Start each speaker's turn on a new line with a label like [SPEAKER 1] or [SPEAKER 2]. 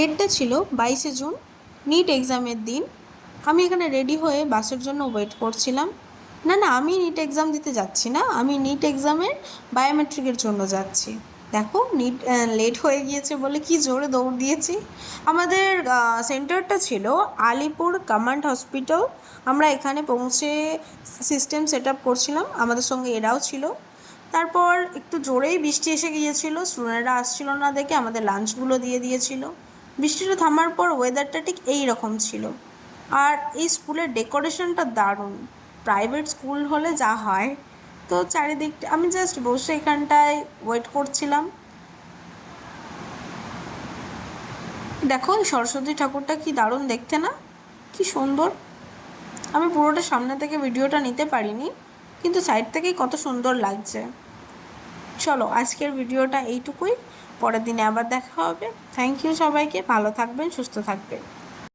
[SPEAKER 1] ডেটটা ছিল 22শে June, NEET এক্সামের দিন। আমি এখানে রেডি হয়ে বাসের জন্য ওয়েট করছিলাম। না না, আমি নিট এক্সাম দিতে যাচ্ছি না, আমি নিট এক্সামের বায়োমেট্রিকের জন্য যাচ্ছি। দেখো নিট লেট হয়ে গিয়েছে বলে কি জোরে দৌড় দিয়েছি। আমাদের সেন্টারটা ছিল আলিপুর কমান্ড হসপিটাল। আমরা এখানে পৌঁছে সিস্টেম সেট আপ করছিলাম, আমাদের সঙ্গে এরাও ছিল। তারপর একটু জোরেই বৃষ্টি এসে গিয়েছিল, স্টুডেন্টরা আসছিল না দেখে আমাদের লাঞ্চগুলো দিয়ে দিয়েছিল। বৃষ্টিটা থামার পর ওয়েদারটা ঠিক এই রকম ছিল। আর এই স্কুলের ডেকোরেশনটা দারুণ, প্রাইভেট স্কুল হলে যা হয়। তো চারিদিকটা আমি জাস্ট বসে এখানটায় ওয়েট করছিলাম। দেখো এই সরস্বতী ঠাকুরটা কি দারুণ দেখতে না, কি সুন্দর। আমি পুরোটা সামনে থেকে ভিডিওটা নিতে পারিনি, কিন্তু সাইড থেকেই কত সুন্দর লাগছে। চলো আজকের ভিডিওটা এইটুকুই, পরের দিনে আবার দেখা হবে। থ্যাংক ইউ সবাইকে, ভালো থাকবেন, সুস্থ থাকবেন।